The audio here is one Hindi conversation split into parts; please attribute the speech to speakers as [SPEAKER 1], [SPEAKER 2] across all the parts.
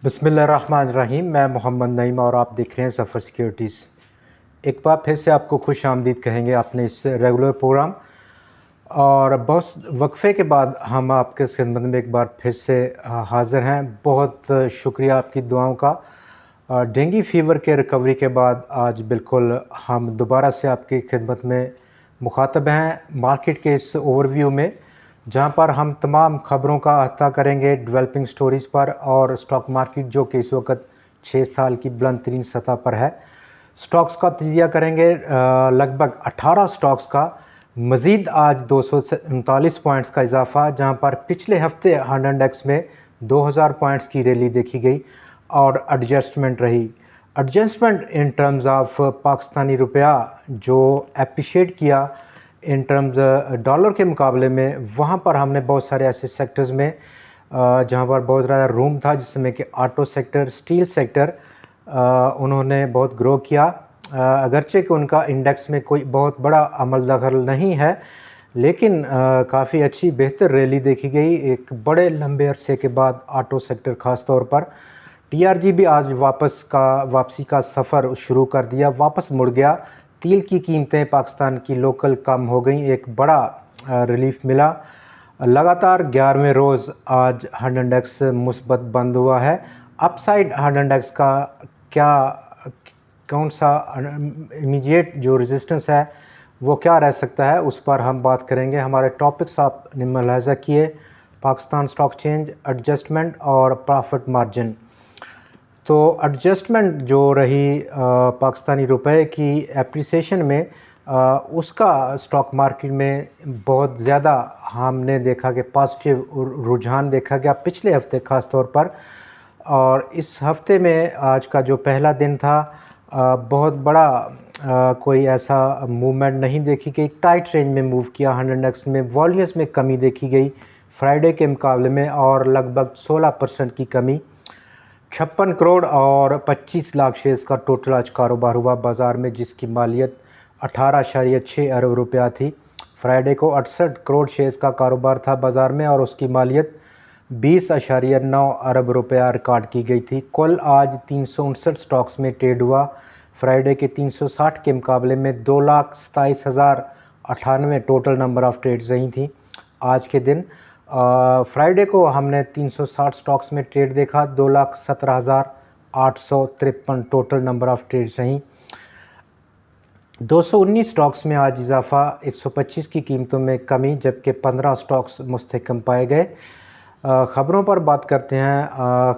[SPEAKER 1] बिस्मिल्लाहिर्रहमानिर्रहीम। मैं मोहम्मद नईम और आप देख रहे हैं ज़फ़र सिक्योरिटीज़। एक बार फिर से आपको खुश आमदीद कहेंगे अपने इस रेगुलर प्रोग्राम। और बहुत वक्फ़े के बाद हम आपके खिदमत में एक बार फिर से हाज़िर हैं। बहुत शुक्रिया आपकी दुआओं का। डेंगू फ़ीवर के रिकवरी के बाद आज बिल्कुल हम दोबारा से आपकी खिदमत में मुखातब हैं मार्केट के इस ओवरव्यू में, जहां पर हम तमाम ख़बरों का अहाता करेंगे डेवलपिंग स्टोरीज़ पर और स्टॉक मार्केट जो कि इस वक्त 6 साल की बुलंद तरीन सतह पर है। स्टॉक्स का तजिया करेंगे, लगभग 18 स्टॉक्स का मज़ीद आज 239 पॉइंट्स का इजाफा, जहां पर पिछले हफ्ते हंड इंडेक्स में 2000 पॉइंट्स की रैली देखी गई और एडजस्टमेंट रही। Adjustment in terms of Pakistani रुपया जो एप्रिशिएट किया इन टर्म्स डॉलर के मुकाबले में, वहाँ पर हमने बहुत सारे ऐसे सेक्टर्स में जहाँ पर बहुत ज़्यादा रूम था, जिसमें कि ऑटो सेक्टर, स्टील सेक्टर, उन्होंने बहुत ग्रो किया। अगरचे कि उनका इंडेक्स में कोई बहुत बड़ा अमल दखल नहीं है, लेकिन काफ़ी अच्छी बेहतर रैली देखी गई एक बड़े लंबे अरसे के बाद ऑटो सेक्टर ख़ास तौर पर। टीआरजी भी आज वापसी का सफ़र शुरू कर दिया, वापस मुड़ गया। तेल की कीमतें पाकिस्तान की लोकल कम हो गई, एक बड़ा रिलीफ मिला। लगातार 11वें रोज़ आज हंड इंडेक्स मुस्बत बंद हुआ है। अपसाइड हंड इंडेक्स का क्या, कौन सा इमीडिएट जो रेजिस्टेंस है वो क्या रह सकता है, उस पर हम बात करेंगे। हमारे टॉपिक्स आपने मुलाहजा किए, पाकिस्तान स्टॉक चेंज, एडजस्टमेंट और प्रॉफिट मार्जिन। तो एडजस्टमेंट जो रही पाकिस्तानी रुपए की एप्रिसिएशन में, उसका स्टॉक मार्केट में बहुत ज़्यादा हमने देखा कि पॉजिटिव रुझान देखा गया पिछले हफ्ते ख़ास तौर पर। और इस हफ्ते में आज का जो पहला दिन था, बहुत बड़ा कोई ऐसा मूवमेंट नहीं देखी गई। टाइट रेंज में मूव किया हंड इंडेक्स में, वॉल्यूम्स में कमी देखी गई फ्राइडे के मुकाबले में, और लगभग 16% की कमी। 56 करोड़ और 25 लाख शेयर्स का टोटल आज कारोबार हुआ बाज़ार में, जिसकी मालियत 18.6 अरब रुपया थी। फ्राइडे को 68 करोड़ शेयर्स का कारोबार था बाज़ार में और उसकी मालियत 20.9 अरब रुपया रिकॉर्ड की गई थी। कुल आज 359 स्टॉक्स में ट्रेड हुआ। फ्राइडे के 360 के मुकाबले में 2,27,098 टोटल नंबर ऑफ़ ट्रेड्स रही थी आज के दिन। फ्राइडे को हमने 360 स्टॉक्स में ट्रेड देखा, 2,17,853 टोटल नंबर ऑफ़ ट्रेड्स रहीं। 219 स्टॉक्स में आज इजाफा, 125 की कीमतों में कमी, जबकि 15 स्टॉक्स मुस्तहकम पाए गए। ख़बरों पर बात करते हैं।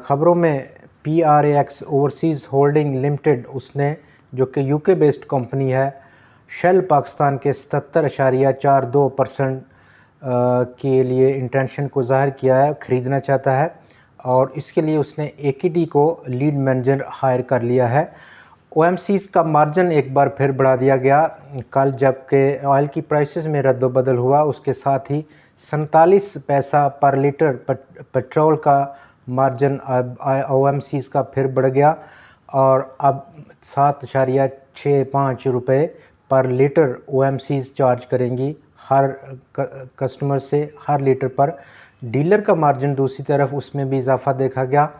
[SPEAKER 1] ख़बरों में PRAX ओवरसीज़ होल्डिंग लिमिटेड, उसने जो कि यूके बेस्ड कंपनी है, शेल पाकिस्तान के 77.42% के लिए इंटेंशन को ज़ाहिर किया है, ख़रीदना चाहता है, और इसके लिए उसने AKD को लीड मैनेजर हायर कर लिया है। OMCs का मार्जिन एक बार फिर बढ़ा दिया गया कल, जबकि ऑयल की प्राइसेस में रद्द-बदल हुआ। उसके साथ ही 47 पैसा पर लीटर पेट्रोल का मार्जिन अब OMCs का फिर बढ़ गया और अब 7.65 रुपये पर लीटर OMCs चार्ज करेंगी हर कस्टमर से हर लीटर पर। डीलर का मार्जिन दूसरी तरफ, उसमें भी इजाफा देखा गया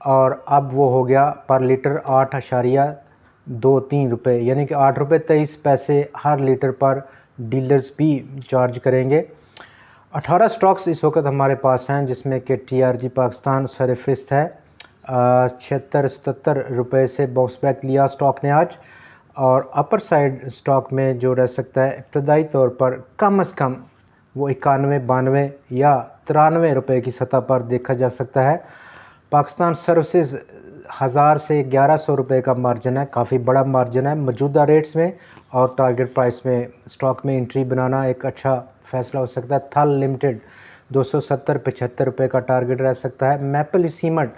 [SPEAKER 1] और अब वो हो गया पर लीटर 8.23 रुपये, यानी कि 8 रुपये 23 पैसे हर लीटर पर डीलर्स भी चार्ज करेंगे। 18 स्टॉक्स इस वक्त हमारे पास हैं, जिसमें कि TRG पाकिस्तान सरफहरिस्त है। 76-77 रुपये से बाउंस बैक लिया स्टॉक ने आज, और अपर साइड स्टॉक में जो रह सकता है इब्तदाई तौर पर कम से कम वो 91-92 या 93 रुपये की सतह पर देखा जा सकता है। पाकिस्तान सर्विसेज 1000 से 1100 रुपये का मार्जिन है, काफ़ी बड़ा मार्जिन है मौजूदा रेट्स में, और टारगेट प्राइस में स्टॉक में एंट्री बनाना एक अच्छा फैसला हो सकता है। थल लिमिटेड 270-75 रुपये का टारगेट रह सकता है। मैपल सीमेंट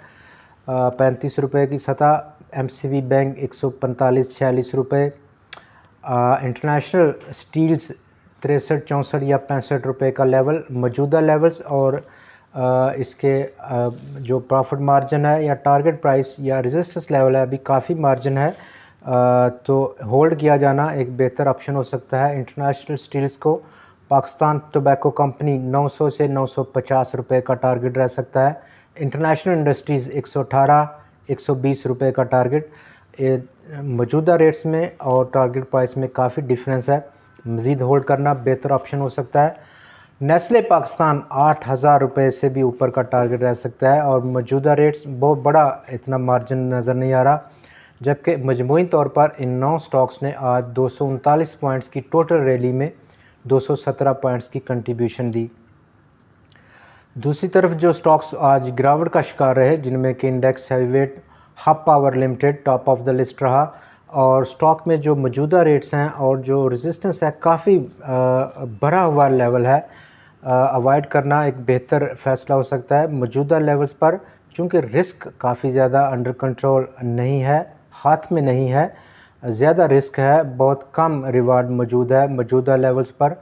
[SPEAKER 1] 35 रुपये की सतह। MCB बैंक 145-46 रुपये। इंटरनेशनल स्टील्स 63-64 या 65 रुपये का लेवल मौजूदा लेवल्स, और इसके जो प्रॉफिट मार्जिन है या टारगेट प्राइस या रेजिस्टेंस लेवल है, अभी काफ़ी मार्जिन है, तो होल्ड किया जाना एक बेहतर ऑप्शन हो सकता है इंटरनेशनल स्टील्स को। पाकिस्तान टोबैको कंपनी 900 से 950 रुपये का टारगेट रह सकता है। इंटरनेशनल इंडस्ट्रीज़ 118 120 रुपये का टारगेट। मौजूदा रेट्स में और टारगेट प्राइस में काफ़ी डिफरेंस है, मज़ीद होल्ड करना बेहतर ऑप्शन हो सकता है। नेस्ले पाकिस्तान 8,000 रुपये से भी ऊपर का टारगेट रह सकता है और मौजूदा रेट्स बहुत बड़ा इतना मार्जिन नज़र नहीं आ रहा, जबकि मजमूई तौर पर इन 9 स्टॉक्स ने आज 239 पॉइंट्स की टोटल रैली में 217 पॉइंट्स की कंट्रीब्यूशन दी। दूसरी तरफ जो स्टॉक्स आज गिरावट का शिकार रहे, जिनमें कि index heavyweight hub power limited top of the list रहा और स्टॉक में जो मौजूदा रेट्स हैं और जो रेजिस्टेंस है काफ़ी भरा हुआ लेवल है, अवॉइड करना एक बेहतर फ़ैसला हो सकता है। मौजूदा लेवल्स पर चूँकि रिस्क काफ़ी ज़्यादा अंडर कंट्रोल नहीं है, हाथ में नहीं है, ज़्यादा रिस्क है, बहुत कम रिवार्ड मौजूद है मौजूदा लेवल्स पर,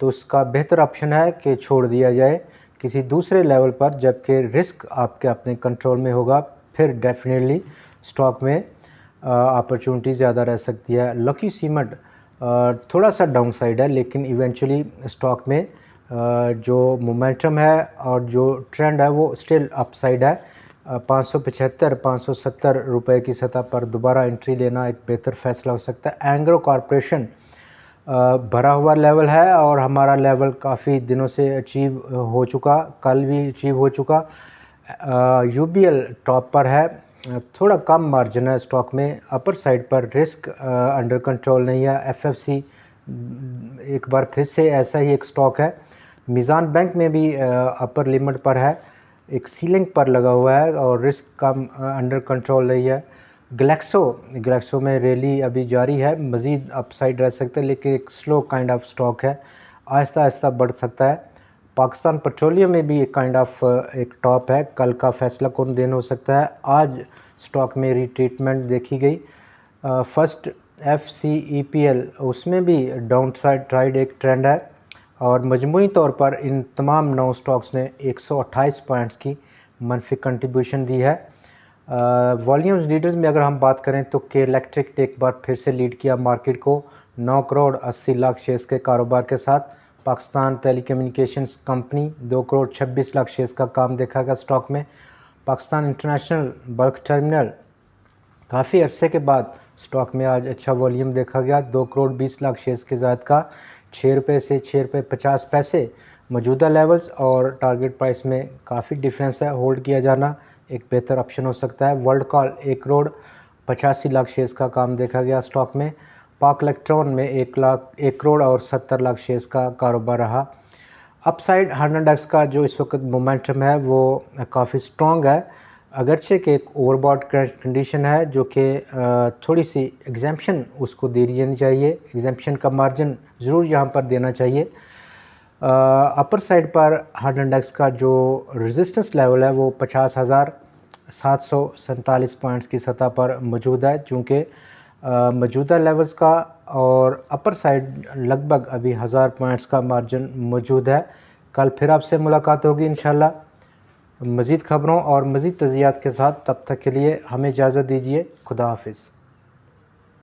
[SPEAKER 1] तो उसका बेहतर ऑप्शन है कि छोड़ दिया जाए किसी दूसरे लेवल पर, जबकि रिस्क आपके अपने कंट्रोल में होगा, फिर डेफिनेटली स्टॉक में अपॉर्चुनिटी ज़्यादा रह सकती है। लकी सीमेंट थोड़ा सा डाउन साइड है, लेकिन इवेंचुअली स्टॉक में जो मोमेंटम है और जो ट्रेंड है वो स्टिल अपसाइड है। 575-570 रुपये की सतह पर दोबारा एंट्री लेना एक बेहतर फ़ैसला हो सकता है। एंग्रो कॉरपोरेशन भरा हुआ लेवल है और हमारा लेवल काफ़ी दिनों से अचीव हो चुका, कल भी अचीव हो चुका। यूबीएल टॉप पर है, थोड़ा कम मार्जिन है स्टॉक में, अपर साइड पर रिस्क अंडर कंट्रोल नहीं है। एफएफसी एक बार फिर से ऐसा ही एक स्टॉक है। मीज़ान बैंक में भी अपर लिमिट पर है, एक सीलिंग पर लगा हुआ है और रिस्क कम अंडर कंट्रोल नहीं है। ग्लैक्सो में रैली अभी जारी है, मज़ीद अपसाइड रह सकता है, लेकिन एक स्लो काइंड ऑफ स्टॉक है, आहिस्ता आहिस्ता बढ़ सकता है। पाकिस्तान पेट्रोलियम में भी एक काइंड ऑफ एक टॉप है, कल का फैसला कौन दिन हो सकता है। आज स्टॉक में रिट्रीटमेंट देखी गई। फर्स्ट FCEPL उसमें भी डाउन साइड एक ट्रेंड है और मजमूई तौर पर इन तमाम 9 स्टॉक्स ने 128 पॉइंट्स की मनफी कंट्रीब्यूशन दी है। वॉल्यूम्स लीडर्स में अगर हम बात करें तो के इलेक्ट्रिक ने एक बार फिर से लीड किया मार्केट को 9 करोड़ 80 लाख शेयर्स के कारोबार के साथ। Pakistan telecommunications company 2 crore 26 lakh shares का काम देखा गया स्टॉक में। पाकिस्तान इंटरनेशनल बल्क टर्मिनल काफ़ी अरसे के बाद स्टॉक में आज अच्छा वॉल्यूम देखा गया, 2 करोड़ 20 लाख शेयर्स के ज़ायद का, 6 रुपये से 6 रुपये 50 पैसे मौजूदा लेवल्स और टारगेट प्राइस में काफ़ी डिफरेंस है, होल्ड किया जाना एक बेहतर ऑप्शन हो सकता है। World call 1 crore 85 lakh shares का काम देखा गया स्टॉक में। पाक इलेक्ट्रॉन में 1 करोड़ और 70 लाख शेयर्स का कारोबार रहा। अपसाइड 100x का जो इस वक्त मोमेंटम है वो काफ़ी स्ट्रॉन्ग है, अगरचे कि एक ओवरबॉट कंडीशन है जो कि थोड़ी सी एग्जाम्पशन उसको दे देनी चाहिए, एग्जाम्पशन का मार्जिन ज़रूर यहाँ पर देना चाहिए। अपर साइड पर 100x का जो रेजिस्टेंस लेवल है वो 50,747 पॉइंट्स की सतह पर मौजूद है, चूँकि मौजूदा लेवल्स का और अपर साइड लगभग अभी 1000 पॉइंट्स का मार्जिन मौजूद है। कल फिर आपसे मुलाकात होगी इंशाल्लाह मज़ीद ख़बरों और मज़ीद तज़ियात के साथ। तब तक के लिए हमें इजाज़त दीजिए। खुदा हाफिज़।